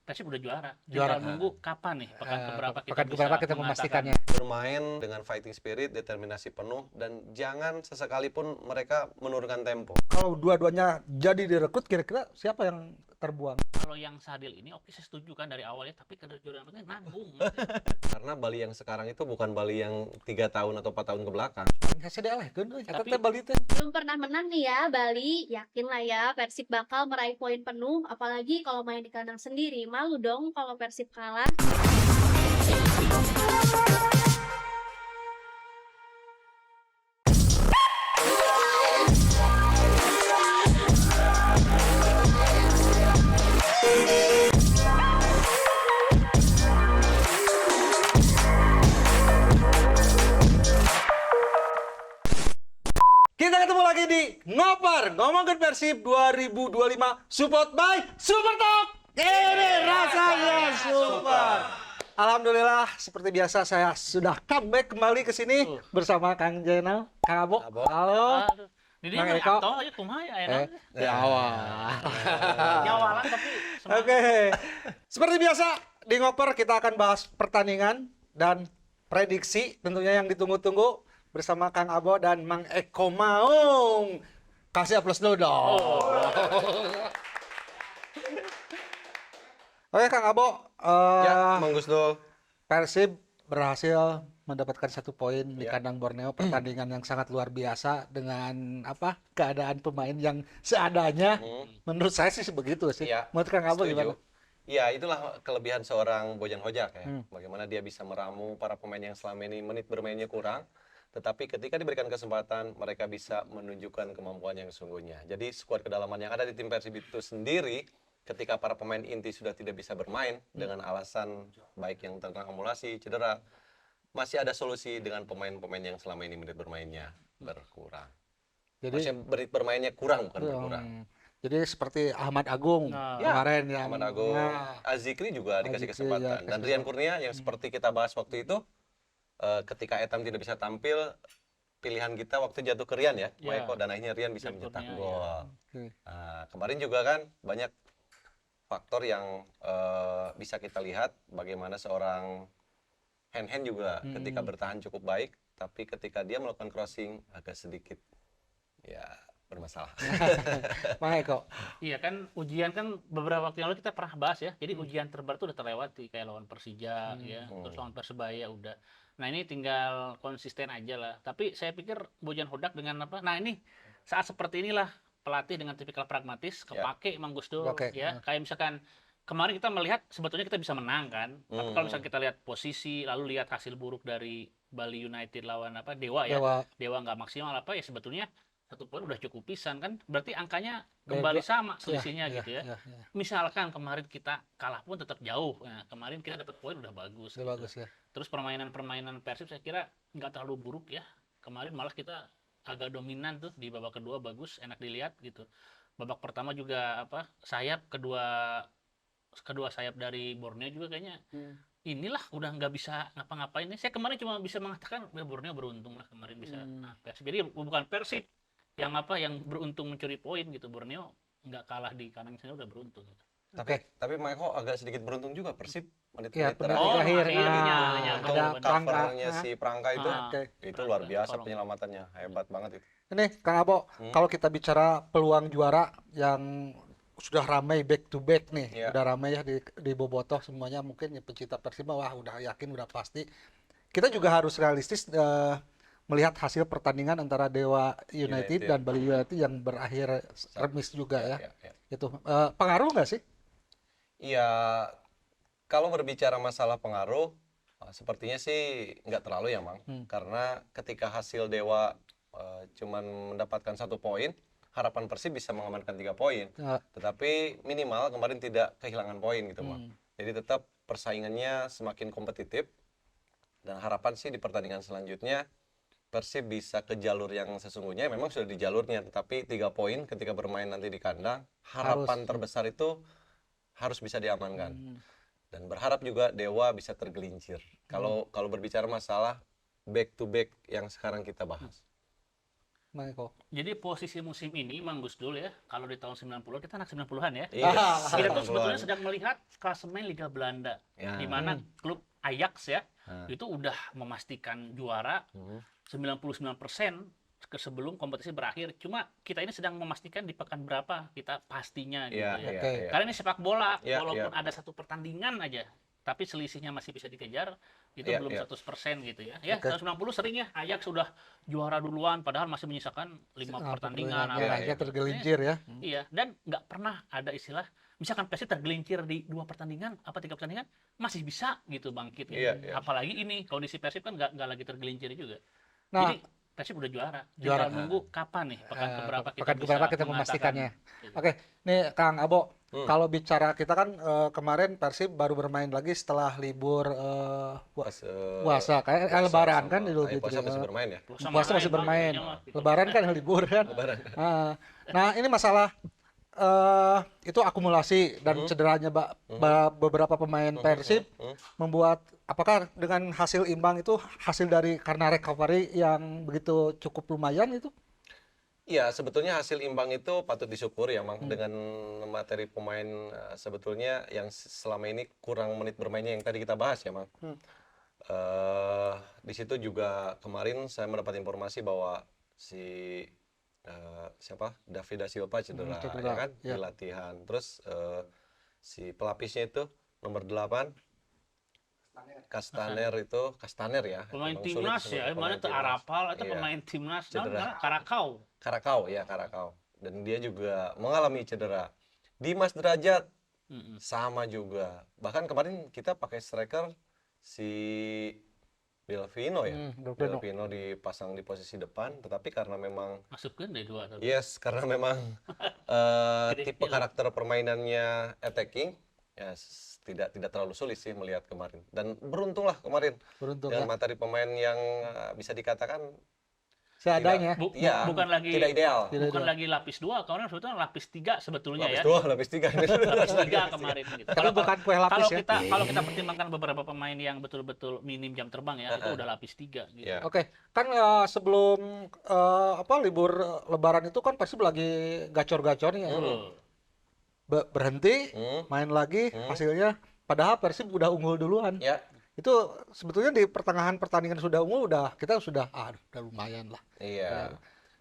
Persib udah juara. Juara. Tinggal nunggu kapan nih, pekan keberapa kita pekan bisa keberapa kita mengatakan. memastikannya. Bermain dengan fighting spirit, determinasi penuh, dan jangan sesekalipun mereka menurunkan tempo. Kalau dua-duanya jadi direkrut, kira-kira siapa yang terbuang? Kalau yang Sadil ini oke saya setuju kan dari awalnya, tapi kejuaraan penting nanggung. Karena Bali yang sekarang itu bukan Bali yang 3 tahun atau 4 tahun ke belakang. Nggak sedih kan? Eta Tapi- teh Bali teh. Belum pernah menang nih ya Bali, yakin lah ya Persib bakal meraih poin penuh, apalagi kalau main di kandang sendiri. Malu dong kalau Persib kalah. Kita ketemu lagi di Ngopar, ngomongin Persib 2025, support by Super Talk. Ini rasanya super. Alhamdulillah, seperti biasa saya sudah comeback kembali ke sini bersama Kang Jenal, Kang Abo. Abo. Halo. Aduh, ini Mang mah Eko. atau aja kumaha ya enak. Di awal. Nyawalan tapi semangat. Oke. Seperti biasa di Ngoper kita akan bahas pertandingan dan prediksi tentunya yang ditunggu-tunggu bersama Kang Abo dan Mang Eko Maung. Kasih aplaus dulu dong. Oke Kang Abo, Ya, Mang Gusdul. Persib berhasil mendapatkan 1 poin di Ya. kandang Borneo, pertandingan yang sangat luar biasa dengan keadaan pemain yang seadanya. Menurut saya sih begitu sih. Iya, Menurut Kang Abo setuju. gimana? Ya, itulah kelebihan seorang Bojan Hojak ya. Bagaimana dia bisa meramu para pemain yang selama ini menit bermainnya kurang. Tetapi ketika diberikan kesempatan, mereka bisa menunjukkan kemampuan yang sesungguhnya. Jadi skuad kedalaman yang ada di tim Persib itu sendiri, ketika para pemain inti sudah tidak bisa bermain dengan alasan baik yang terakumulasi, cedera, masih ada solusi dengan pemain-pemain yang selama ini menit bermainnya berkurang. Jadi Maksudnya menit bermainnya kurang, bukan berkurang. Jadi seperti Ahmad Agung Nah. kemarin yang Ahmad Agung, Nah, Azikri juga dikasih Azikri, kesempatan. ya, Dan Rian Kurnia yang seperti kita bahas waktu itu, ketika Etam tidak bisa tampil, pilihan kita waktu jatuh ke Rian ya, Ya. Maiko, dan akhirnya Rian bisa Rian mencetak Kurnia, gol. oke. Nah, kemarin juga kan banyak faktor yang bisa kita lihat bagaimana seorang Hen juga ketika bertahan cukup baik, tapi ketika dia melakukan crossing agak sedikit ya bermasalah. Mang Eko. Iya kan ujian kan beberapa waktu yang lalu kita pernah bahas ya. Jadi ujian terberat tuh udah terlewati kayak lawan Persija ya, terus lawan Persebaya udah. Nah ini tinggal konsisten aja lah. Tapi saya pikir Bojan Hodak dengan apa? Nah ini saat seperti inilah pelatih dengan tipikal pragmatis kepake Mang Gusdul Oke. ya. Kayak misalkan kemarin kita melihat sebetulnya kita bisa menang kan. Tapi kalau misalkan kita lihat posisi lalu lihat hasil buruk dari Bali United lawan apa Dewa ya. Dewa. Dewa nggak maksimal apa ya sebetulnya 1 poin udah cukup pisan kan, berarti angkanya kembali sama selisihnya Ya, gitu ya. ya. Misalkan kemarin kita kalah pun tetap jauh, nah, kemarin kita dapat poin udah bagus. Itu gitu. bagus ya. Terus permainan Persib saya kira nggak terlalu buruk ya. Kemarin malah kita agak dominan tuh di babak kedua bagus, enak dilihat gitu. Babak pertama juga apa sayap kedua sayap dari Borneo juga kayaknya inilah udah nggak bisa ngapa-ngapain. Saya kemarin cuma bisa mengatakan ya, Borneo beruntung lah kemarin bisa. Nah, Persib jadi bukan Persib yang beruntung mencuri poin gitu. Borneo nggak kalah di kandang sendiri udah beruntung gitu. Tapi Maiko agak sedikit beruntung juga Persib Iya, menit-menit benar. Oh, Terakhir, akhirnya, ah, ya, ada benar, benar. covernya si Prangka itu, Ah, itu luar biasa tolong. penyelamatannya, hebat banget itu. Ini Kang Abo, kalau kita bicara peluang juara yang sudah ramai back to back nih, Iya. udah ramai ya di Bobotoh semuanya, mungkin ya pecinta Persib mah, wah udah yakin udah pasti. Kita juga harus realistis melihat hasil pertandingan antara Dewa United United. dan Bali United yang berakhir remis juga ya. Ya. Itu pengaruh nggak sih? Iya, kalau berbicara masalah pengaruh, sepertinya sih nggak terlalu ya, Mang. Karena ketika hasil Dewa cuman mendapatkan 1 poin, harapan Persib bisa mengamankan 3 poin. Ya. Tetapi minimal kemarin tidak kehilangan poin gitu, Mang. Jadi tetap persaingannya semakin kompetitif. Dan harapan sih di pertandingan selanjutnya Persib bisa ke jalur yang sesungguhnya, memang sudah di jalurnya, tetapi 3 poin ketika bermain nanti di kandang, harapan terbesar itu harus bisa diamankan. Dan berharap juga Dewa bisa tergelincir. Kalau berbicara masalah back to back yang sekarang kita bahas. Mang Eko? Jadi posisi musim ini Mang Gusdul ya, kalau di tahun 90 kita anak 90-an ya. Iya. Kita tuh 90-an. sebetulnya sedang melihat klasemen Liga Belanda, Ya. di mana klub Ajax ya, Nah. itu udah memastikan juara 99% sebelum kompetisi berakhir. Cuma kita ini sedang memastikan di pekan berapa kita pastinya gitu Iya, ya. iya, Oke. iya. Karena ini sepak bola, Iya, walaupun iya. ada satu pertandingan aja, tapi selisihnya masih bisa dikejar, itu Iya, belum iya. 100% gitu ya. Ya, Oke. tahun 90 sering ya Ajax sudah juara duluan, padahal masih menyisakan 5 pertandingan. Iya, apa. iya. Akhirnya tergelincir ya. Iya, dan nggak pernah ada istilah, misalkan Persib tergelincir di 2 pertandingan, apa 3 pertandingan, masih bisa gitu bangkit. Iya, iya. Apalagi ini, kondisi Persib kan nggak lagi tergelincir juga. Nah, Jadi Persib udah juara. Juara. Tinggal nunggu kapan nih, pekan keberapa kita pekan bisa keberapa kita mengatakan. memastikannya. Gitu. Oke, nih Kang Abo, Hmm. kalau bicara kita kan kemarin Persib baru bermain lagi setelah libur Pas, puasa, kayak puasa Lebaran sama- kan Idul puasa Fitri. masih bermain ya? Puasa masih bermain. Bang, gitu. Lebaran kan libur kan. Lebaran. Nah, ini masalah itu akumulasi dan cederanya beberapa pemain Persib membuat apakah dengan hasil imbang itu hasil dari karena recovery yang begitu cukup lumayan itu? Iya, sebetulnya hasil imbang itu patut disyukuri ya, Mang. Dengan materi pemain sebetulnya yang selama ini kurang menit bermainnya yang tadi kita bahas ya, Mang. Di situ juga kemarin saya mendapat informasi bahwa si siapa David da Silva cedera, cedera, ya kan ya. di latihan. Terus si pelapisnya itu nomor 8 Kastaner ya. Pemain Emang sulit timnas disebut ya, pemain mana tuh timnas. Arapal itu Iya. pemain timnas, Cedera. Karakau. Karakau. Dan dia juga mengalami cedera. Dimas Derajat Mm-mm. sama juga. Bahkan kemarin kita pakai striker si Delvino ya. Delvino. Delvino dipasang di posisi depan, tetapi karena memang Masukin deh 2. karena memang tipe Kecil. karakter permainannya attacking ya tidak terlalu sulit sih melihat kemarin. Dan beruntunglah kemarin Beruntung dengan ya. materi pemain yang bisa dikatakan Seadanya. ya, Bukan lagi tidak ideal. Tidak bukan ideal. lagi lapis 2, kemarin sebetulnya lapis 3 sebetulnya Lapis ya. 2, lapis 3 ini. Lapis 3 kemarin gitu. Tapi bukan kue lapis ya. Kalau kita pertimbangkan beberapa pemain yang betul-betul minim jam terbang ya, itu udah lapis 3 gitu. Ya. Oke, kan sebelum libur Lebaran itu kan Persib lagi gacor-gacornya ya. Berhenti, main lagi, hasilnya padahal Persib udah unggul duluan. Ya, Itu sebetulnya di pertengahan pertandingan sudah unggul kita sudah udah lumayan lah. iya.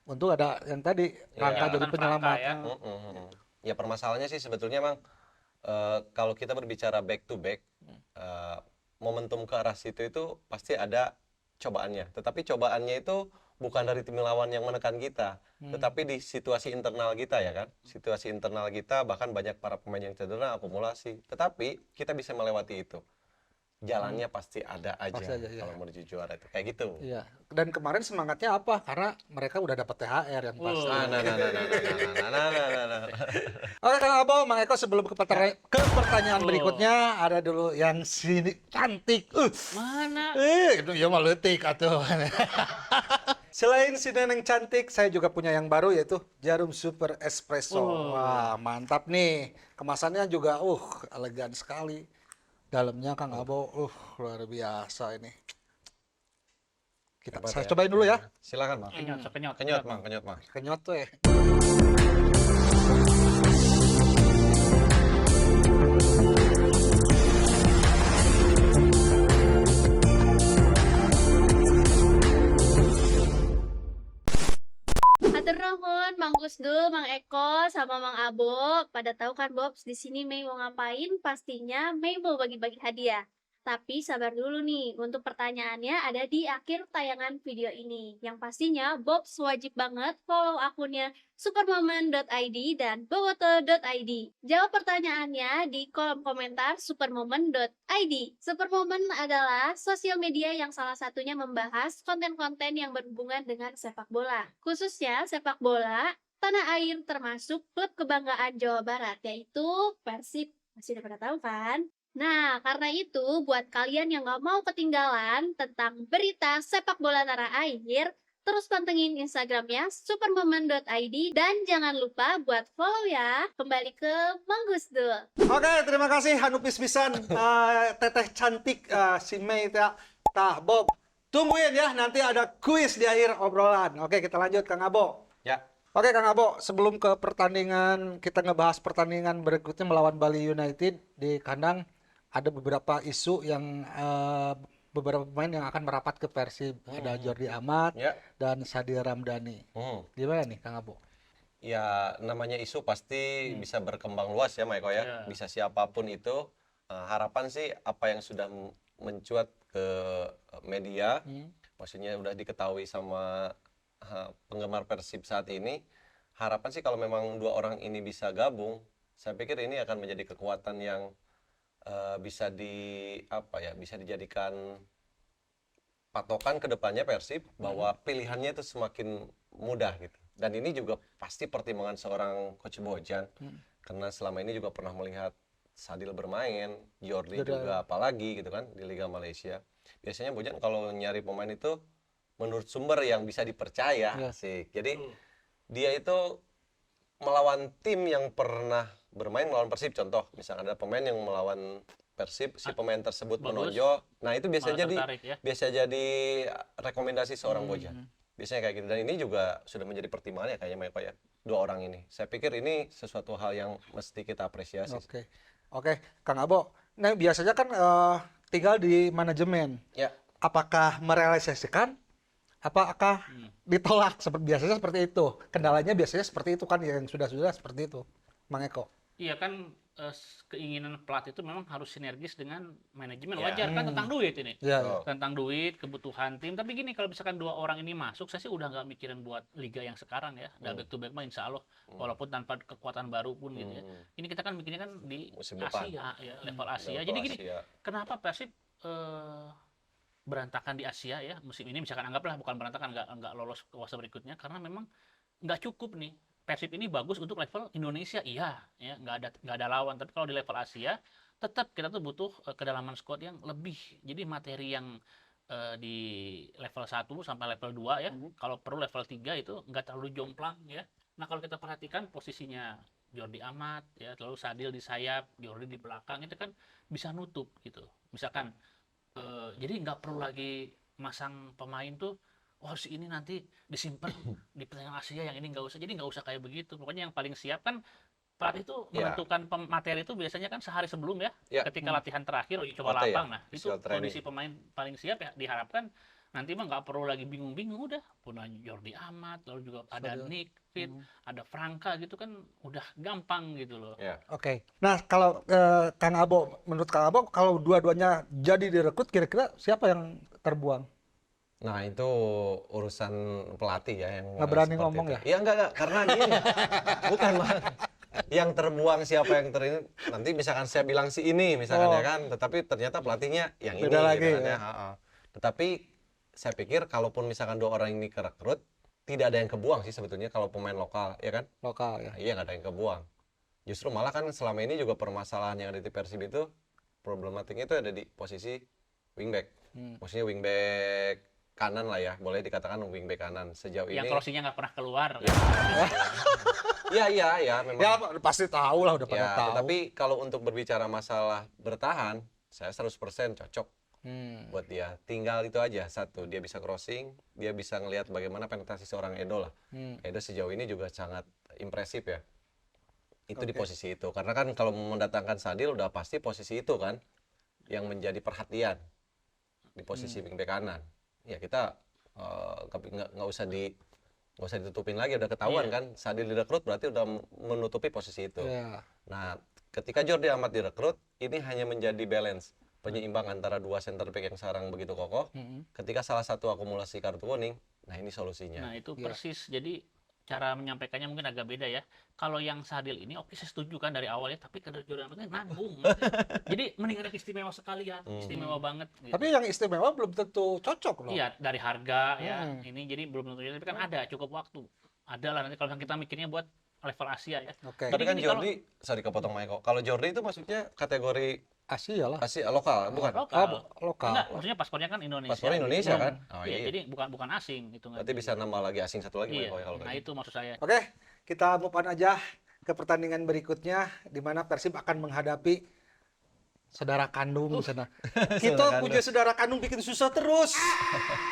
Untung ada yang tadi Rangka jadi Jonathan penyelamat. Franka ya. Ya permasalahannya sih sebetulnya Mang, kalau kita berbicara back to back, momentum ke arah situ itu pasti ada cobaannya. Tetapi cobaannya itu bukan dari tim lawan yang menekan kita, tetapi di situasi internal kita ya kan. Situasi internal kita bahkan banyak para pemain yang cedera, akumulasi. Tetapi kita bisa melewati itu. Jalannya pasti ada aja, Pasti aja, iya. kalau menuju juara itu. Kayak gitu. Iya. Dan kemarin semangatnya apa? Karena mereka udah dapat THR yang pasti. Nah. Oke, Kang Abo, Mang Eko sebelum ke pertanyaan berikutnya ada dulu yang sini cantik. Mana? Itu ya mah leutik atuh. Selain si Neneng cantik, saya juga punya yang baru yaitu Jarum Super Espresso. Wah, mantap nih. Kemasannya juga elegan sekali. Dalamnya Kang Abo, luar biasa ini. Hebat Saya ya. cobain dulu ya. Silakan, Mang. Kenyot. Kenyot, Mang. Kenyot tuh ya. Hatur nuhun Mang Gusdul, Mang Eko, sama Mang Abo. Pada tahu kan Bobs, di sini Mei mau ngapain? Pastinya Mei mau bagi-bagi hadiah. Tapi sabar dulu nih, untuk pertanyaannya ada di akhir tayangan video ini. Yang pastinya Bobs wajib banget follow akunnya supermomen.id dan bowoto.id. Jawab pertanyaannya di kolom komentar supermomen.id. Supermomen adalah sosial media yang salah satunya membahas konten-konten yang berhubungan dengan sepak bola. Khususnya sepak bola tanah air termasuk klub kebanggaan Jawa Barat, yaitu Persib. Masih udah pada tahu kan? Nah, karena itu buat kalian yang gak mau ketinggalan tentang berita sepak bola tanah air, terus pantengin Instagramnya supermomen.id dan jangan lupa buat follow ya. Kembali ke Mang Gusdul. Oke, terima kasih Hanupis pisan teteh cantik si Mei teh. Tah Bob, tungguin ya, nanti ada kuis di akhir obrolan. Oke, kita lanjut Kang Abo. Ya. Oke Kang Abo, sebelum ke pertandingan, kita ngebahas pertandingan berikutnya melawan Bali United di kandang, ada beberapa isu yang beberapa pemain yang akan merapat ke Persib. Ada Jordi Amat Ya. dan Sadil Ramdhani. Gimana nih Kang Abo? Ya, namanya isu pasti bisa berkembang luas ya, Maiko ya. Ya. Bisa siapapun itu. Harapan sih apa yang sudah mencuat ke media, maksudnya udah diketahui sama penggemar Persib saat ini. Harapan sih kalau memang dua orang ini bisa gabung, saya pikir ini akan menjadi kekuatan yang bisa bisa dijadikan patokan ke depannya Persib bahwa pilihannya itu semakin mudah gitu. Dan ini juga pasti pertimbangan seorang Coach Bojan, karena selama ini juga pernah melihat Sadil bermain, Jordi juga apalagi gitu kan di Liga Malaysia. Biasanya Bojan kalau nyari pemain itu menurut sumber yang bisa dipercaya sih. Jadi dia itu melawan tim yang pernah bermain melawan Persib, contoh misalnya ada pemain yang melawan Persib, si pemain tersebut menonjol. Nah, itu biasa jadi rekomendasi seorang Bojan. Biasanya kayak gitu, dan ini juga sudah menjadi pertimbangan ya kayaknya Maiko ya, dua orang ini. Saya pikir ini sesuatu hal yang mesti kita apresiasi. Oke, Kang Abo. Nah, biasanya kan tinggal di manajemen. Ya. Apakah merealisasikan? Apakah ditolak? Biasanya seperti itu. Kendalanya biasanya seperti itu kan, yang sudah-sudah seperti itu, Mang Eko. Iya kan, keinginan pelatih itu memang harus sinergis dengan manajemen. Wajar kan, tentang duit ini. Tentang duit, kebutuhan tim. Tapi gini, kalau misalkan dua orang ini masuk, saya sih udah nggak mikirin buat liga yang sekarang ya. Back to back mah insya Allah, walaupun tanpa kekuatan baru pun gitu ya. Ini kita kan mikirnya kan di musim depan. Asia ya, level Asia. Jadi gini, kenapa Persib berantakan di Asia ya musim ini, misalkan anggaplah bukan berantakan, nggak lolos ke fase berikutnya karena memang nggak cukup nih. Persib ini bagus untuk level Indonesia, iya ya, nggak ada lawan. Tapi kalau di level Asia tetap kita tuh butuh kedalaman squad yang lebih. Jadi materi yang di level 1 sampai level 2 ya, kalau perlu level 3 itu nggak terlalu jomplang ya. Nah, kalau kita perhatikan posisinya Jordi Amat ya, lalu Sadil di sayap, Jordi di belakang, itu kan bisa nutup gitu. Misalkan jadi nggak perlu lagi masang pemain tuh, oh si ini nanti disimpan di pertandingan Asia, yang ini nggak usah. Jadi nggak usah kayak begitu. Pokoknya yang paling siap kan pelatih itu menentukan materi itu biasanya kan sehari sebelum ya. Ketika latihan terakhir coba lapang. Nah, itu kondisi pemain paling siap ya, diharapkan nanti mah nggak perlu lagi bingung-bingung, udah punya Jordi Amat, lalu juga ada Nick Fit, ada Franka gitu kan, udah gampang gitu loh. Oke. Nah, kalau Kang Abo, menurut Kang Abo, kalau dua-duanya jadi direkrut, kira-kira siapa yang terbuang? Nah, itu urusan pelatih ya yang nggak berani ngomong itu. Ya enggak, karena gini. Bukan, Bang. Yang terbuang siapa yang nanti misalkan saya bilang si ini misalkan ya kan, tetapi ternyata pelatihnya yang beda ini lagi gitu kan, ya. Tetapi saya pikir kalaupun misalkan dua orang ini kerekrut, tidak ada yang kebuang sih sebetulnya kalau pemain lokal, ya kan? Lokal ya. Nah, iya, nggak ada yang kebuang. Justru malah kan selama ini juga permasalahan yang ada di Persib itu, problematiknya itu ada di posisi wingback. Maksudnya wingback kanan lah ya, boleh dikatakan wingback kanan sejauh ini. Yang crossingnya nggak pernah keluar. Iya, memang. Ya pasti tahu lah, udah pada tahu. Tapi kalau untuk berbicara masalah bertahan, saya 100% cocok buat dia. Tinggal itu aja, satu, dia bisa crossing, dia bisa ngelihat bagaimana penetrasi seorang Edo lah. Edo sejauh ini juga sangat impresif ya. Itu di posisi itu. Karena kan kalau mendatangkan Sadil udah pasti posisi itu kan yang menjadi perhatian di posisi wingback kanan. Ya kita nggak usah ditutupin lagi, udah ketahuan kan Sadil direkrut berarti udah menutupi posisi itu. Nah, ketika Jordi Amat direkrut, ini hanya menjadi balance, penyeimbang antara dua center back yang sekarang begitu kokoh. Ketika salah satu akumulasi kartu kuning, nah ini solusinya. Nah, itu persis. Jadi cara menyampaikannya mungkin agak beda ya. Kalau yang Sadil ini oke, saya setuju kan dari awal ya, tapi kalau Jordi Amatnya nanggung. Jadi mendingan yang istimewa sekalian, istimewa banget gitu. Tapi yang istimewa belum tentu cocok loh. Iya, dari harga ya. Ini jadi belum tentu, tapi kan ada cukup waktu. Ada lah nanti kalau kita mikirnya buat level Asia ya. Tapi kan Jordi, sorry kepotong Maiko. Kalau Jordi itu maksudnya kategori Asia lah. Asia lokal, bukan? Lokal. Enggak, maksudnya paspornya kan Indonesia. Paspornya Indonesia kan? Oh, iya. Jadi bukan asing gitu. Berarti bisa nambah lagi asing satu lagi. Iya. Kalau Nah, itu maksud saya. Oke, kita move on aja ke pertandingan berikutnya, di mana Persib akan menghadapi saudara kandung sana. Saudara Kita kandung. punya saudara kandung bikin susah terus.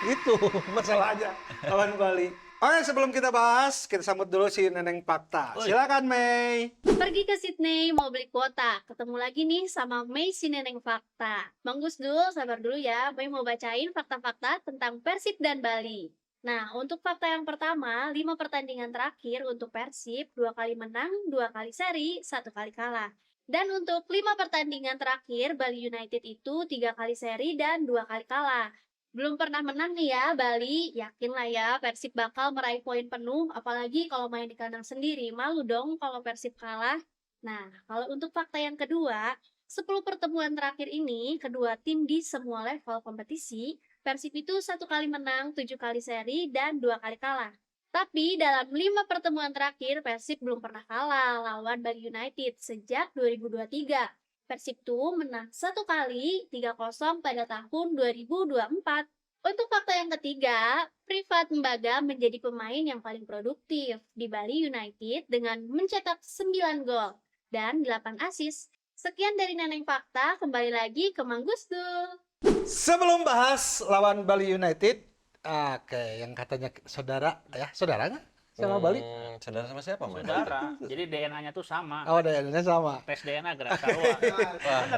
Itu masalahnya lawan Bali. Oke, sebelum kita bahas, kita sambut dulu si Neneng Fakta. Oi. Silakan Mei. Pergi ke Sydney mau beli kuota. Ketemu lagi nih sama Mei si Neneng Fakta. Bang Gusdul, sabar dulu ya. Mei mau bacain fakta-fakta tentang Persib dan Bali. Nah, untuk fakta yang pertama, 5 pertandingan terakhir untuk Persib, 2 kali menang, 2 kali seri, 1 kali kalah. Dan untuk 5 pertandingan terakhir, Bali United itu 3 kali seri dan 2 kali kalah. Belum pernah menang nih ya Bali, yakin lah ya Persib bakal meraih poin penuh, apalagi kalau main di kandang sendiri, malu dong kalau Persib kalah. Nah, kalau untuk fakta yang kedua, 10 pertemuan terakhir ini, kedua tim di semua level kompetisi, Persib itu 1 kali menang, 7 kali seri, dan 2 kali kalah. Tapi dalam 5 pertemuan terakhir, Persib belum pernah kalah lawan Bali United sejak 2023. Persib tuh menang 1 kali 3-0 pada tahun 2024. Untuk fakta yang ketiga, Privat Mbaga menjadi pemain yang paling produktif di Bali United dengan mencetak 9 gol dan 8 assist. Sekian dari Neneng Fakta, kembali lagi ke Mang Gusdul. Sebelum bahas lawan Bali United, oke, yang katanya saudara ya, saudara nggak sama Bali? Saudara sama siapa, Mas? Saudara. Jadi DNA-nya tuh sama. Oh, DNA sama. Tes DNA gerak sarua.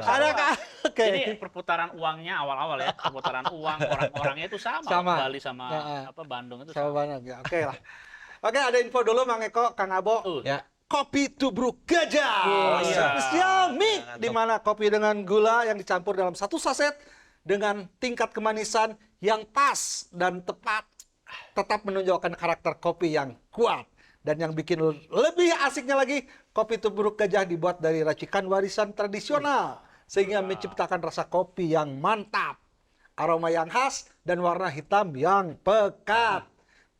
Ada kah? Oke. Jadi perputaran uangnya awal-awal ya, perputaran uang orang-orangnya itu sama. Sama. Bali sama Bandung itu Sama sama. banget ya. Oke lah. Oke, ada info dulu Mang Eko, Kang Abo. Ya. Kopi tubruk gajah. Oh, iya. Spesial mie, di mana kopi dengan gula yang dicampur dalam satu saset dengan tingkat kemanisan yang pas dan tepat, tetap menunjukkan karakter kopi yang kuat. Dan yang bikin lebih asiknya lagi, kopi tubruk gajah dibuat dari racikan warisan tradisional, sehingga menciptakan rasa kopi yang mantap, aroma yang khas, dan warna hitam yang pekat.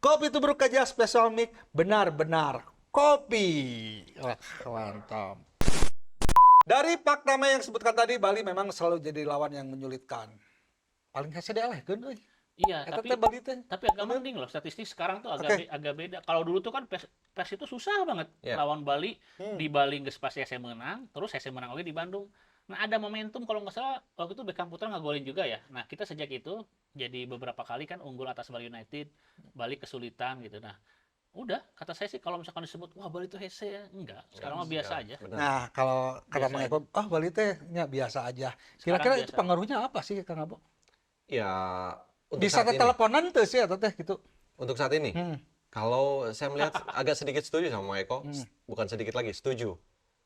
Kopi tubruk gajah Special Mix benar-benar kopi. Wah, mantap. Dari fakta yang sebutkan tadi, Bali memang selalu jadi lawan yang menyulitkan. Paling hese deh kan euy. Iya, Eta tapi teh Bali teh. agak mending loh, statistik sekarang tuh agak beda. Kalau dulu tuh kan pes itu susah banget Ya. lawan Bali. Di Bali geus pasti SC menang, terus SC menang lagi di Bandung. Nah, ada momentum kalau nggak salah waktu itu Beckham Putra ngagolin juga ya. Nah, kita sejak itu jadi beberapa kali kan unggul atas Bali United, Bali kesulitan gitu. Nah, udah kata saya sih kalau misalkan disebut wah Bali itu hese ya, enggak. Sekarang mah biasa aja. Benar. Nah, kalau kata Biasa Mang Eko, Bali teh nya biasa aja. Sekarang Kira-kira itu biasa. pengaruhnya apa sih Kang Abo? Ya, untuk Bisa saat ini. teleponan tuh sih atau teh gitu. Untuk saat ini. Kalau saya melihat agak sedikit setuju sama Eko, bukan sedikit lagi, setuju.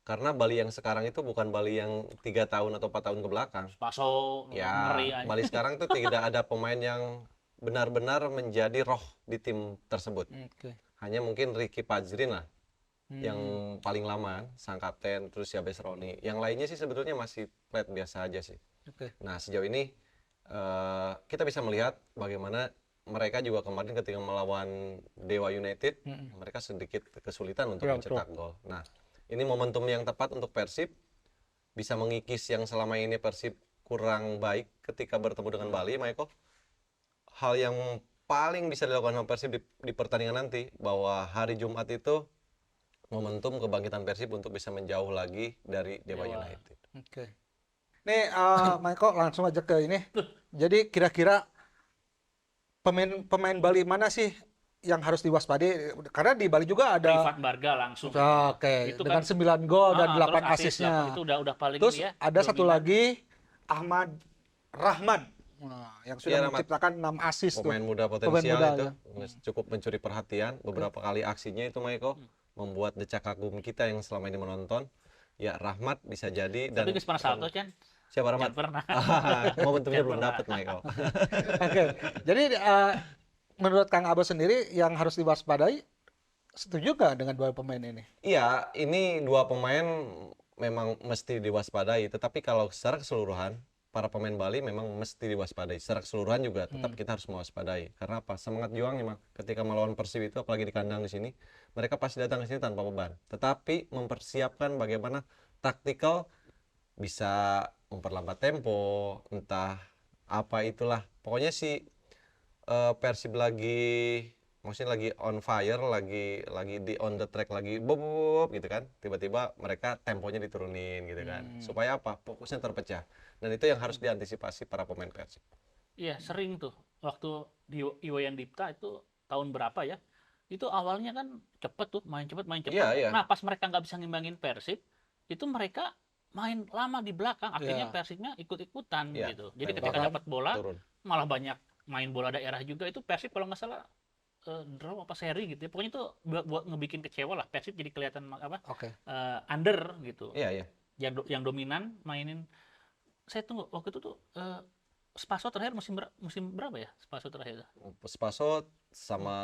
Karena Bali yang sekarang itu bukan Bali yang 3 tahun atau 4 tahun ke belakang. Paso Ya, ngeri aja. Bali sekarang itu tidak ada pemain yang benar-benar menjadi roh di tim tersebut. Oke. Hanya mungkin Ricky Pajrin lah yang paling lama, sang kapten, terus Yabes Roni. Yang lainnya sih sebetulnya masih plat biasa aja sih. Oke. Nah, sejauh ini kita bisa melihat bagaimana mereka juga kemarin ketika melawan Dewa United, mereka sedikit kesulitan untuk Betul, mencetak gol. Nah, ini momentum yang tepat untuk Persib bisa mengikis yang selama ini Persib kurang baik ketika bertemu dengan Bali, Maiko. Hal yang paling bisa dilakukan sama Persib di pertandingan nanti, bahwa hari Jumat itu momentum kebangkitan Persib untuk bisa menjauh lagi dari Dewa United. Oke. Nih, Maiko langsung aja ke ini. Jadi kira-kira pemain Bali mana sih yang harus diwaspadai? Karena di Bali juga ada. Privat Barga langsung. Oke, Itu dengan kan- 9 gol dan terus 8 assist asisnya. itu udah paling Terus ini ya. ada satu dominan. lagi Ahmad Rahman. Nah, yang sudah Iya, Rahmat. menciptakan 6 asis tuh. Pemain muda potensial muda, itu ya. cukup mencuri perhatian. Beberapa kali aksinya itu, Maiko, membuat decak kagum kita yang selama ini menonton. Ya, Rahmat bisa jadi. Tapi geus pernah salto kan? Siapa Rahmat? Jangan pernah. Momentumnya Jangan belum pernah. dapat, Michael. Oke. Jadi menurut Kang Abo sendiri yang harus diwaspadai, setuju nggak dengan dua pemain ini? Iya, ini dua pemain memang mesti diwaspadai. Tetapi kalau secara keseluruhan, para pemain Bali memang mesti diwaspadai. Secara keseluruhan juga tetap kita harus mewaspadai. Karena apa? Semangat juang memang ketika melawan Persib itu, apalagi di kandang di sini, mereka pasti datang ke sini tanpa beban. Tetapi mempersiapkan bagaimana taktikal, bisa memperlambat tempo, entah apa itulah. Pokoknya sih Persib lagi maksudnya lagi on fire, lagi di on the track, lagi bob gitu kan. Tiba-tiba mereka temponya diturunin gitu kan. Supaya apa? Fokusnya terpecah. Dan itu yang harus diantisipasi para pemain Persib. Iya, sering tuh. Waktu di Iwayan Dipta itu tahun berapa ya? Itu awalnya kan cepet tuh, main cepet. Iya, iya. Nah, pas mereka nggak bisa ngimbangin Persib, itu mereka main lama di belakang. Akhirnya Iya. Persibnya ikut-ikutan Iya. gitu. Jadi Dan ketika bahkan dapat bola, Turun. malah banyak main bola daerah juga. Itu Persib kalau nggak salah draw apa seri gitu ya. Pokoknya itu buat ngebikin kecewa lah. Persib jadi kelihatan Oke. under gitu. Iya, iya. Yang dominan mainin. Saya tunggu waktu itu tuh Spaso terakhir musim berapa ya? Spaso terakhir. Spaso sama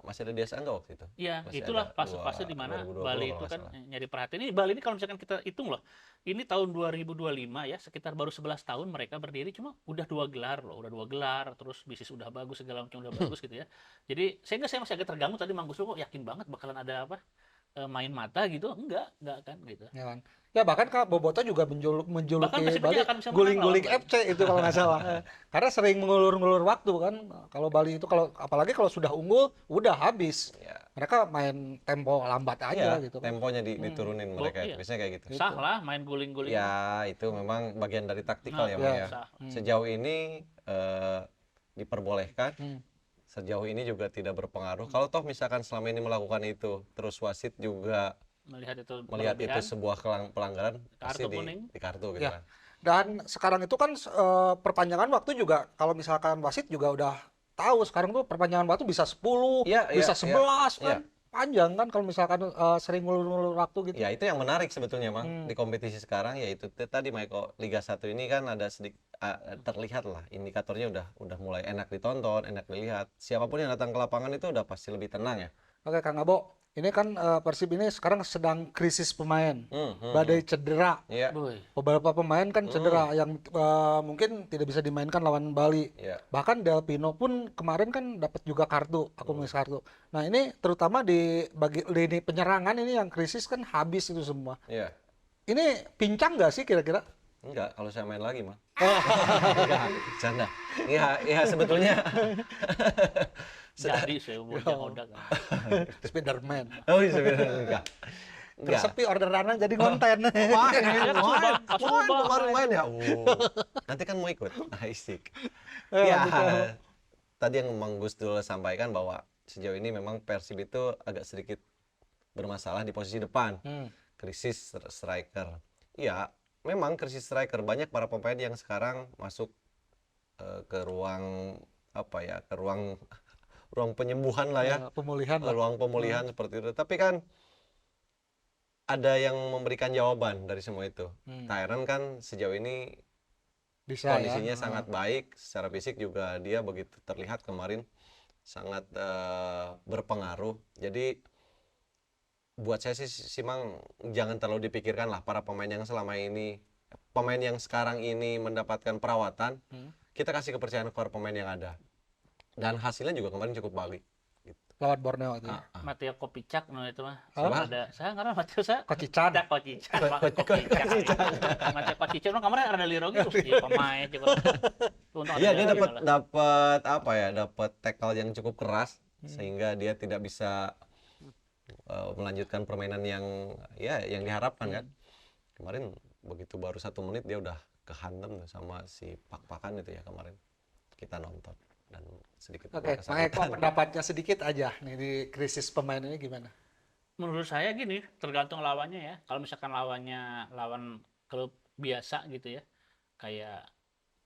masih ada Dias Angga waktu itu. Iya, Masih itulah ada fase di mana 2020 Bali kalau itu nggak kan salah. nyari perhatian. Ini Bali ini kalau misalkan kita hitung loh. Ini tahun 2025 ya, sekitar baru 11 tahun mereka berdiri, cuma udah 2 gelar loh, udah 2 gelar, terus bisnis udah bagus, segala macam udah bagus gitu ya. Jadi saya masih agak terganggu tadi Mang Guswo kok yakin banget bakalan ada apa? Main mata gitu. Enggak kan gitu. Ya kan. Ya bahkan Kak Boboto juga Bahkan menjuluki Persib Bali aja akan bisa menang guling-guling lawan Bali. FC itu kalau nggak salah. Karena sering mengulur-ngulur waktu kan. Kalau Bali itu apalagi kalau sudah unggul udah habis. Ya. Mereka main tempo lambat aja Iya, gitu kan. temponya diturunin mereka. iya. Biasanya kayak gitu. Sah lah main guling-guling. Ya, itu memang bagian dari taktikal ya, Nah, Bang ya. ya. sah. Sejauh ini diperbolehkan. Hmm. Sejauh ini juga tidak berpengaruh. Kalau toh misalkan selama ini melakukan itu, terus wasit juga Melihat itu melihat itu berlebihan. sebuah pelanggaran, pasti Kartu kuning. di kartu gitu Ya. kan. Dan sekarang itu kan perpanjangan waktu juga kalau misalkan wasit juga udah tahu sekarang tuh perpanjangan waktu bisa 10, Iya, bisa iya, 11 iya. kan. Panjang kan kalau misalkan sering ngulur-ngulur waktu gitu. Ya itu yang menarik sebetulnya, Mang, di kompetisi sekarang, yaitu tadi Maiko, Liga 1 ini kan ada sedikit terlihat lah indikatornya udah mulai enak ditonton, enak dilihat. Siapapun yang datang ke lapangan itu udah pasti lebih tenang ya. Oke Kang Abo, ini kan Persib ini sekarang sedang krisis pemain. Hmm. Badai cedera. Iya. Boy. Beberapa pemain kan cedera yang mungkin tidak bisa dimainkan lawan Bali. Iya. Bahkan Del Pino pun kemarin kan dapat juga kartu, akumulasi kartu. Nah ini terutama di lini penyerangan ini yang krisis kan habis itu semua. Iya. Ini pincang nggak sih kira-kira? Enggak, kalau saya main lagi, Mang. Enggak, bercanda. Iya sebetulnya. Jadi saya bocah odak kan. Spiderman. Oh, iya sebenarnya enggak. Enggak. Tersepi orderannya jadi konten. Kemarin main ya. Nanti kan mau ikut. Asik. Ya. Tadi yang Mang Gus dulu sampaikan bahwa sejauh ini memang Persib itu agak sedikit bermasalah di posisi depan. Krisis striker. Iya, memang krisis striker. Banyak para pemain yang sekarang masuk ke ruang apa ya? Ke ruang penyembuhan lah ya. Pemulihan lah. Ruang pemulihan seperti itu. Tapi kan ada yang memberikan jawaban dari semua itu. Tyron kan sejauh ini Bisa kondisinya ya. sangat baik, secara fisik juga dia begitu terlihat kemarin sangat berpengaruh. Jadi buat saya sih Simang jangan terlalu dipikirkan lah para pemain yang selama ini, pemain yang sekarang ini mendapatkan perawatan, kita kasih kepercayaan kepada pemain yang ada. Dan hasilnya juga kemarin cukup baik. Lawan Borneo itu. Mateo Kopicak no itu mah. Hah? Ada saya karena Mateo saya Kocican. ada Kopicak. Mateo Kopicak no kemarin ada Liro gitu ya pemain juga. Untung Iya, ada dia Liro dapat lah. dapat apa ya? Dapat tackle yang cukup keras sehingga dia tidak bisa melanjutkan permainan yang yang diharapkan kan. Kemarin begitu baru 1 menit dia udah kehantam tuh sama si Pak-Pakan itu ya kemarin. Kita nonton dan sedikit Oke, Mang Eko pendapatnya sedikit aja nih di krisis pemain ini gimana? Menurut saya gini, tergantung lawannya ya. Kalau misalkan lawannya lawan klub biasa gitu ya, kayak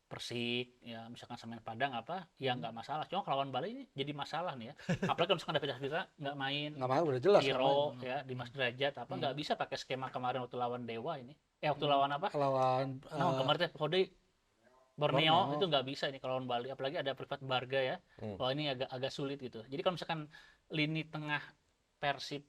Persik, ya misalkan Semen Padang apa, ya nggak masalah. Cuma kalau lawan Bali ini jadi masalah nih ya. Apalagi kalau misalkan David Asfira nggak main, Nggak mau udah jelas. Hiro ya, Dimas Derajat apa, nggak bisa pakai skema kemarin waktu lawan Dewa ini. Waktu lawan apa? Lawan Nah, kemarin teh Hode Borneo itu nggak bisa ini kalau lawan Bali, apalagi ada Privat Barga ya. Wah ini agak sulit gitu. Jadi kalau misalkan lini tengah Persib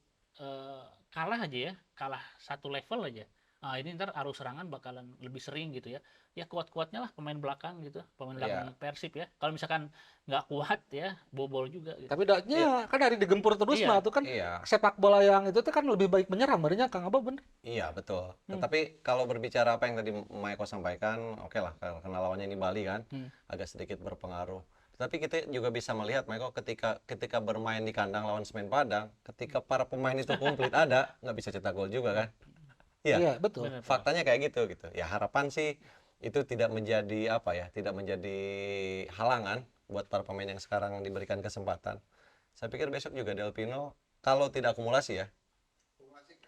kalah aja ya, kalah 1 level aja. Nah, ini ntar arus serangan bakalan lebih sering gitu ya. Ya kuat-kuatnya lah pemain belakang gitu, pemain belakang Persib ya. Kalau misalkan nggak kuat ya, bobol juga gitu. tapi daknya kan dari digempur terus Iya. mah tuh kan Iya. sepak bola yang itu tuh kan lebih baik menyerang barunya Kang Abo bener. Iya betul. Tetapi kalau berbicara apa yang tadi Maiko sampaikan, oke lah karena lawannya ini Bali kan, agak sedikit berpengaruh. Tapi kita juga bisa melihat, Michael, ketika bermain di kandang lawan Semen Padang, ketika para pemain itu komplit ada, nggak bisa cetak gol juga kan? Iya, Iya, betul. Benar, Pak. faktanya kayak gitu. Ya harapan sih itu tidak menjadi apa ya, tidak menjadi halangan buat para pemain yang sekarang diberikan kesempatan. Saya pikir besok juga Del Pino kalau tidak akumulasi ya.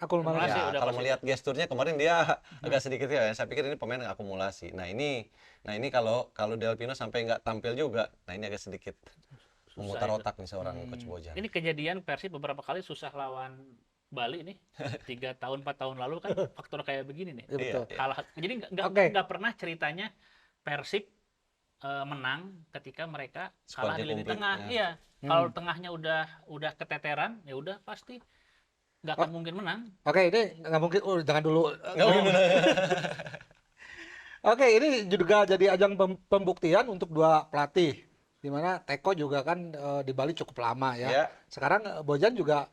Akumulasi. Masih Ya, udah kalau pasti. melihat gesturnya kemarin dia agak sedikit ya. Saya pikir ini pemain yang akumulasi. Nah ini kalau Del Pino sampai nggak tampil juga, nah ini agak sedikit memutar itu. otak nih seorang Coach Bojan. Ini kejadian Persib beberapa kali susah lawan Bali nih. 3 tahun 4 tahun lalu kan faktor kayak begini nih. Iya, betul. Iya. Kalah. Jadi Oke. nggak pernah ceritanya Persib menang ketika mereka kalah Squadnya di lini komplit, tengah. ya. Iya. Kalau tengahnya udah keteteran, ya udah pasti nggak akan mungkin menang. Oke, ini nggak mungkin. Jangan dulu. Oke, ini juga jadi ajang pembuktian untuk dua pelatih. Di mana Teko juga kan di Bali cukup lama ya. Iya. Sekarang Bojan juga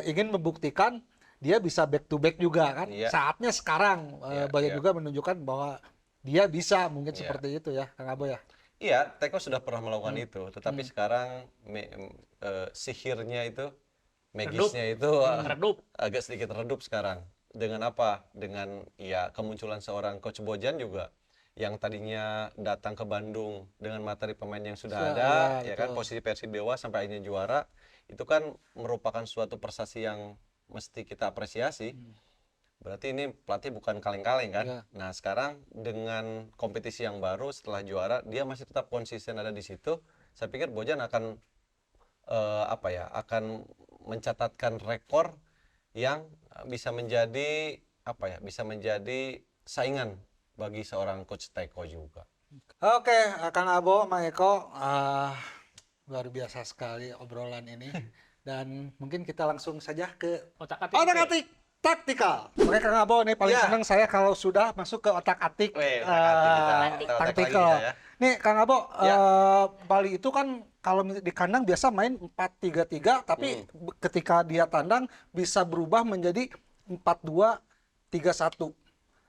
ingin membuktikan dia bisa back to back juga kan. Iya. Saatnya sekarang Iya, Bojan iya. juga menunjukkan bahwa dia bisa mungkin Iya. seperti itu ya, Kang Abo ya. Iya, Teko sudah pernah melakukan itu, tetapi sekarang sihirnya itu, magisnya itu Redup. agak sedikit redup sekarang. Dengan apa? Dengan ya kemunculan seorang Coach Bojan juga yang tadinya datang ke Bandung dengan materi pemain yang sudah ada, Iya, ya kan, betul. posisi Persib Dewa sampai akhirnya juara, itu kan merupakan suatu prestasi yang mesti kita apresiasi. Berarti ini pelatih bukan kaleng-kaleng kan? Iya. Nah sekarang dengan kompetisi yang baru setelah juara, dia masih tetap konsisten ada di situ. Saya pikir Bojan akan akan mencatatkan rekor yang bisa menjadi bisa menjadi saingan bagi seorang Coach Teko juga. Oke, Kang Abo, Mang Eko, luar biasa sekali obrolan ini. Dan mungkin kita langsung saja ke Otak-atik. otak-atik taktikal. Oke, Kang Abo, nih paling Ya. senang saya kalau sudah masuk ke otak-atik Weh, kita otak taktikal. lagi ya. Nih, Kang Abo, Ya. Bali itu kan kalau di kandang biasa main 4-3-3, tapi ketika dia tandang bisa berubah menjadi 4-2-3-1.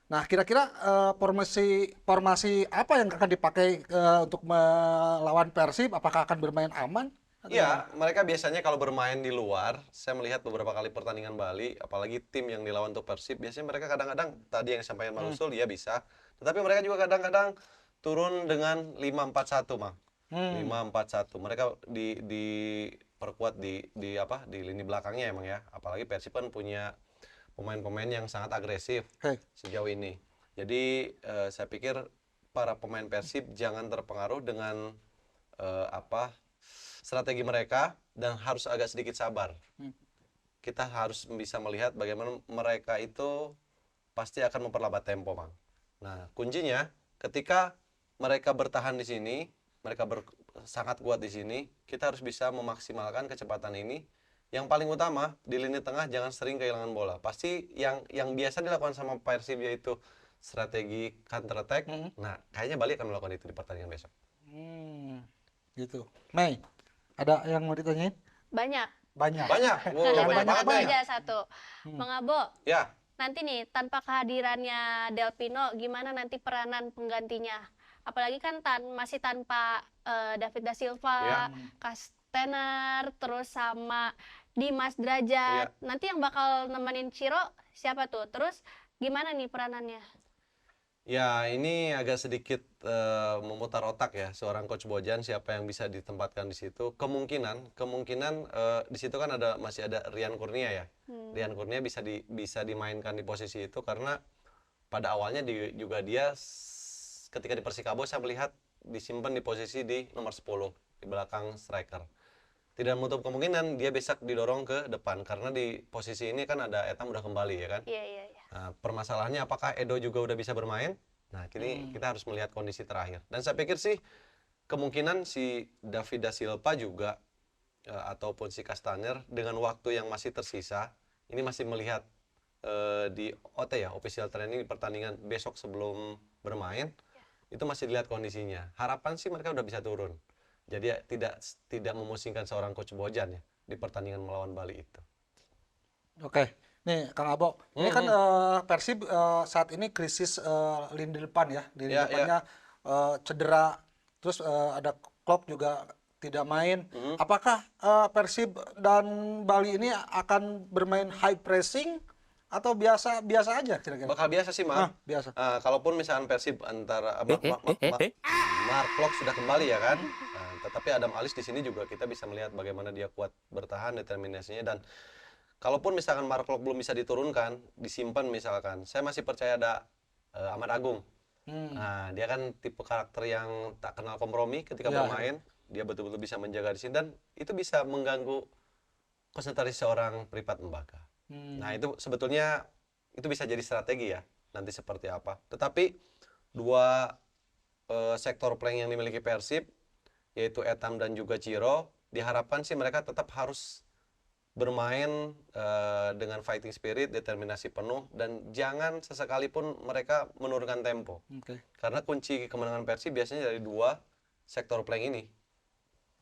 Nah, kira-kira formasi apa yang akan dipakai untuk melawan Persib? Apakah akan bermain aman? Iya, mereka biasanya kalau bermain di luar, saya melihat beberapa kali pertandingan Bali, apalagi tim yang dilawan untuk Persib, biasanya mereka kadang-kadang tadi yang disampaikan Bang Usul, dia bisa. Tetapi mereka juga kadang-kadang turun dengan 5-4-1, Mang. 5-4-1. Mereka diperkuat di lini belakangnya emang ya. Apalagi Persib kan punya pemain-pemain yang sangat agresif Oke. sejauh ini. Jadi saya pikir para pemain Persib jangan terpengaruh dengan strategi mereka dan harus agak sedikit sabar. Kita harus bisa melihat bagaimana mereka itu pasti akan memperlambat tempo, Bang. Nah, kuncinya ketika mereka bertahan di sini, mereka sangat kuat di sini, kita harus bisa memaksimalkan kecepatan ini. Yang paling utama di lini tengah jangan sering kehilangan bola. Pasti yang biasa dilakukan sama Persib yaitu strategi counter attack. Nah, kayaknya Bali akan melakukan itu di pertandingan besok. Gitu. Mei, ada yang mau ditanyain? Banyak. Banyak. Banyak. Wow, Nah, banyak banget satu nih. aja satu. Mang Abo, Ya. nanti nih tanpa kehadirannya Del Pino, gimana nanti peranan penggantinya? Apalagi kan masih tanpa David da Silva, Ya. Kastener, terus sama Dimas Drajat. Nanti yang bakal nemenin Ciro siapa tuh? Terus gimana nih peranannya? Ya, ini agak sedikit memutar otak ya seorang Coach Bojan siapa yang bisa ditempatkan di situ. Kemungkinan di situ kan masih ada Rian Kurnia ya. Rian Kurnia bisa dimainkan di posisi itu karena pada awalnya juga dia ketika di Persikabo saya melihat disimpan di posisi di nomor 10 di belakang striker. Tidak menutup kemungkinan dia besok didorong ke depan karena di posisi ini kan ada Etam udah kembali ya kan. Iya. Nah, permasalahannya apakah Edo juga udah bisa bermain? Nah, kini kita harus melihat kondisi terakhir. Dan saya pikir sih kemungkinan si David da Silva juga ataupun si Castaner dengan waktu yang masih tersisa, ini masih melihat di OT ya, official training di pertandingan besok sebelum bermain, itu masih dilihat kondisinya. Harapan sih mereka udah bisa turun. Jadi ya, tidak memusingkan seorang Coach Bojan ya di pertandingan melawan Bali itu. Oke. Nih, Kang Abo, ini kan Persib saat ini krisis lini depan ya. Lini Ya, depannya cedera, terus ada Klok juga tidak main. Mhm. Apakah Persib dan Bali ini akan bermain high pressing atau biasa biasa aja kira-kira? Bakal biasa sih, Mang. Biasa. Kalaupun misalkan Persib antara Mark Klok sudah kembali ya kan. Tetapi Adam Alis di sini juga kita bisa melihat bagaimana dia kuat bertahan, determinasinya, dan kalaupun misalkan Mark Klok belum bisa diturunkan, disimpan misalkan, saya masih percaya ada Ahmad Agung. Nah, dia kan tipe karakter yang tak kenal kompromi ketika Ya. bermain. Dia betul-betul bisa menjaga di sini dan itu bisa mengganggu konsentrasi seorang Pripat Embaka. Nah, itu sebetulnya itu bisa jadi strategi ya, nanti seperti apa. Tetapi dua sektor playing yang dimiliki Persib, yaitu Etam dan juga Ciro, diharapkan sih mereka tetap harus bermain dengan fighting spirit, determinasi penuh, dan jangan sesekali pun mereka menurunkan tempo. Oke. Karena kunci kemenangan Persib biasanya dari dua sektor playing ini.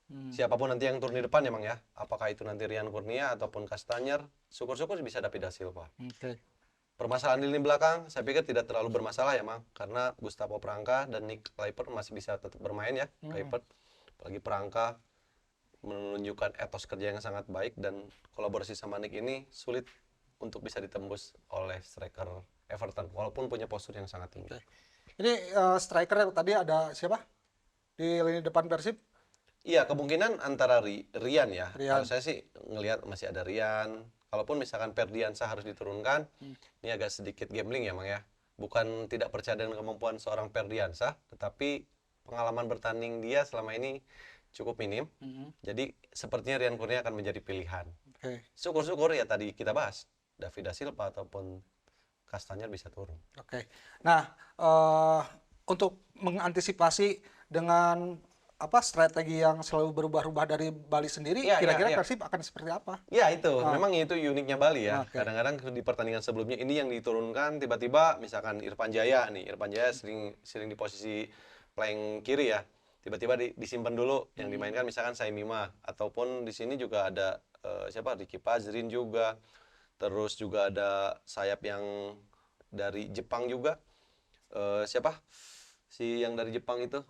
Siapapun nanti yang turun di depan emang ya, apakah itu nanti Rian Kurnia ataupun Castanyer, syukur-syukur bisa David da Silva. Oke. Permasalahan di lini belakang, saya pikir tidak terlalu bermasalah ya, Mang, karena Gustavo Prangka dan Nick Kuipers masih bisa tetap bermain ya, Kuipers. Apalagi Prangka menunjukkan etos kerja yang sangat baik, dan kolaborasi sama Nick ini sulit untuk bisa ditembus oleh striker Everton, walaupun punya postur yang sangat tinggi. Ini striker tadi ada siapa di lini depan Persib? Iya, kemungkinan antara Rian ya. Rian. Kalau saya sih ngelihat masih ada Rian. Kalaupun misalkan Ferdiansyah harus diturunkan, ini agak sedikit gambling ya, Mang ya. Bukan tidak percaya dengan kemampuan seorang Ferdiansyah, tetapi pengalaman bertanding dia selama ini cukup minim. Jadi sepertinya Rian Kurnia akan menjadi pilihan. Oke. Syukur-syukur ya tadi kita bahas, David da Silva ataupun Castanyer bisa turun. Oke. Nah, untuk mengantisipasi dengan strategi yang selalu berubah-ubah dari Bali sendiri, Iya, kira-kira iya. Persib akan seperti apa? Ya itu, memang itu uniknya Bali ya. Oke. Kadang-kadang di pertandingan sebelumnya ini yang diturunkan tiba-tiba, misalkan Irfan Jaya nih, Irfan Jaya sering di posisi flank kiri ya. Tiba-tiba disimpan dulu, yang dimainkan misalkan Saimima, ataupun di sini juga ada siapa, Ricky Pazrin juga. Terus juga ada sayap yang dari Jepang juga. Siapa? Si yang dari Jepang itu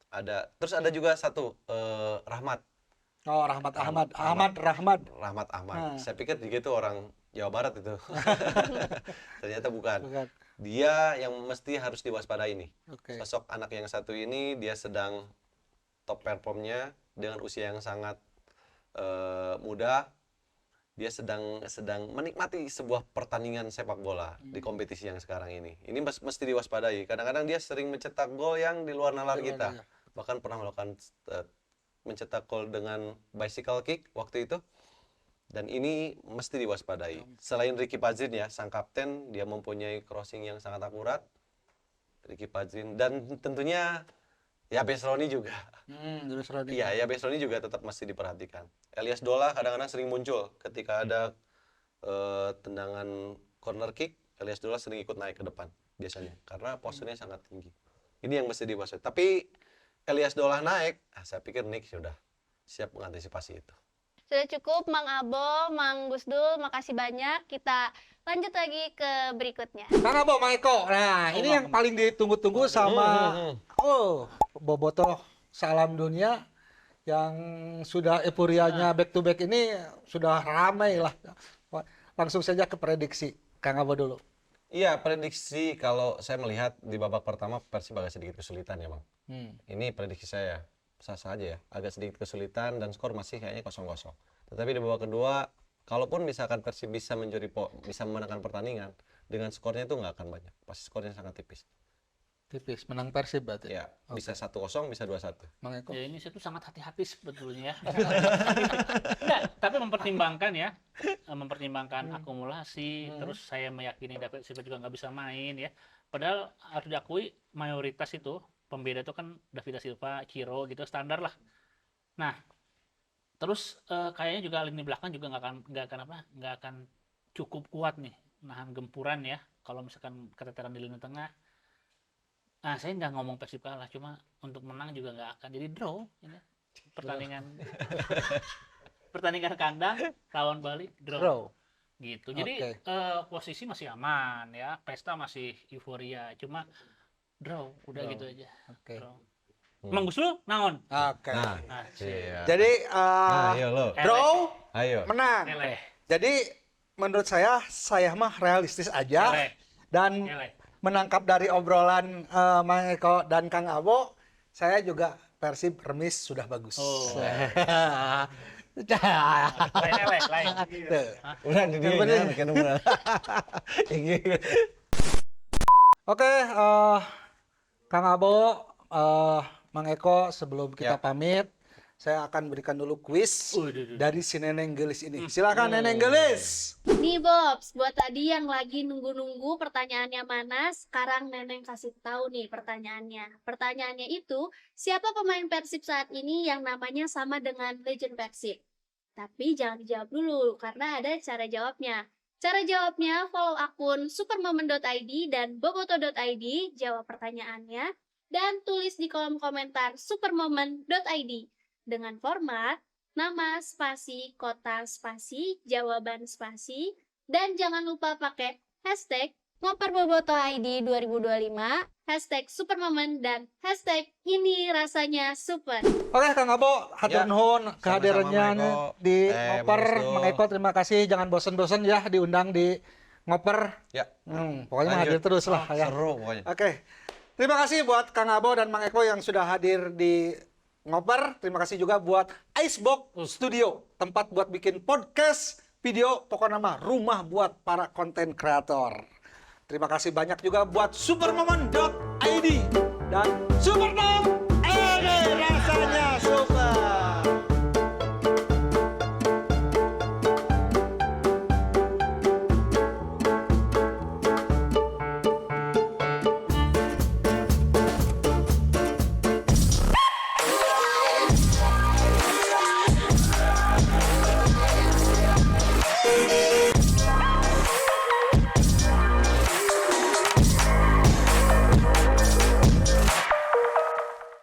ada. Terus ada juga satu Rahmat. Oh, Rahmat Rahmat. Saya pikir juga itu orang Jawa Barat itu. Ternyata bukan. Bukan. Dia yang mesti harus diwaspadai nih. Oke. Sosok anak yang satu ini, dia sedang top performnya dengan usia yang sangat muda. Dia sedang menikmati sebuah pertandingan sepak bola di kompetisi yang sekarang ini. Ini mesti diwaspadai. Kadang-kadang dia sering mencetak gol yang di luar nalar kita. Bahkan pernah melakukan mencetak gol dengan bicycle kick waktu itu. Dan ini mesti diwaspadai. Selain Ricky Pazrin ya, sang kapten, dia mempunyai crossing yang sangat akurat. Ricky Pazrin, dan tentunya ya Besroni juga. Iya, ya Besroni juga tetap mesti diperhatikan. Elias Dola kadang-kadang sering muncul ketika ada tendangan corner kick. Elias Dola sering ikut naik ke depan biasanya karena posturnya sangat tinggi. Ini yang mesti diwaspadai. Tapi Elias Dola naik, saya pikir Nick sudah siap mengantisipasi itu. Sudah cukup, Mang Abo, Mang Gusdul, makasih banyak. Kita lanjut lagi ke berikutnya. Kang Abo, Mang Eko. Nah, ini yang paling ditunggu-tunggu sama Bobotoh Salam Dunia yang sudah euforianya back to back ini sudah ramai lah. Langsung saja ke prediksi. Kang Abo dulu. Iya, prediksi kalau saya melihat di babak pertama Persib agak sedikit kesulitan ya, Bang. Ini prediksi saya. Sah-sah aja ya, agak sedikit kesulitan dan skor masih kayaknya 0-0. Tetapi di babak kedua, kalaupun misalkan Persib bisa bisa memenangkan pertandingan, dengan skornya itu nggak akan banyak. Pasti skornya sangat tipis. Tipis, menang Persib berarti. Ya, bisa 1-0, bisa 2-1. Mang Eko. Ya ini saya tuh sangat hati-hati sebetulnya ya. Nggak, tapi mempertimbangkan akumulasi, terus saya meyakini David Silva juga nggak bisa main ya. Padahal harus diakui mayoritas itu pembeda itu kan David da Silva, Ciro gitu standar lah. Nah, terus kayaknya juga lini belakang juga nggak akan cukup kuat nih nahan gempuran ya. Kalau misalkan keteteran di lini tengah. Nah, saya nggak ngomong Persib kalah, cuma untuk menang juga nggak akan. Jadi draw ini pertandingan kandang lawan Bali draw. Gitu. Jadi posisi masih aman ya, pesta masih euforia, cuma draw, udah gitu aja. Oke. Draw. Mang Gus lu naon? Oke. Nah, Nah, iya. Jadi Ayo lo. draw Ayo. menang. Eleh. Jadi menurut saya mah realistis aja Eleh. dan Eleh. menangkap dari obrolan Mang Eko dan Kang Abo, saya juga Persib remis sudah bagus. Oh. Tuh. Lain. Udah di dia bener. ya, kan bener. Oke, Kang Abo, Mang Eko, sebelum kita Ya. pamit, saya akan berikan dulu kuis Waduh. dari si Neneng Gelis ini. Silakan Neneng Gelis. Nih Bobs, buat tadi yang lagi nunggu-nunggu pertanyaannya mana, sekarang Neneng kasih tahu nih pertanyaannya. Pertanyaannya itu, siapa pemain Persib saat ini yang namanya sama dengan legend Persib? Tapi jangan dijawab dulu, karena ada cara jawabnya. Cara jawabnya, follow akun supermomen.id dan boboto.id, jawab pertanyaannya, dan tulis di kolom komentar supermomen.id dengan format nama spasi, kota spasi, jawaban spasi, dan jangan lupa pakai hashtag ngoperbobotoid 2025, hashtag supermomen, dan hashtag ini rasanya super. Oke, Kang Abo, hatur Ya. nuhun kehadirannya Sama-sama, Mang Eko. di Mang Ngoper. Gus. Mang Eko, terima kasih. Jangan bosan-bosan ya diundang di Ngoper. Ya. Pokoknya Lanjut. hadir terus lah ya. Seru pokoknya. Oke. Terima kasih buat Kang Abo dan Mang Eko yang sudah hadir di Ngoper. Terima kasih juga buat Icebox Studio, tempat buat bikin podcast, video, pokoknya mah rumah buat para konten kreator. Terima kasih banyak juga buat supermomen.id dan Supertalk. Ini rasanya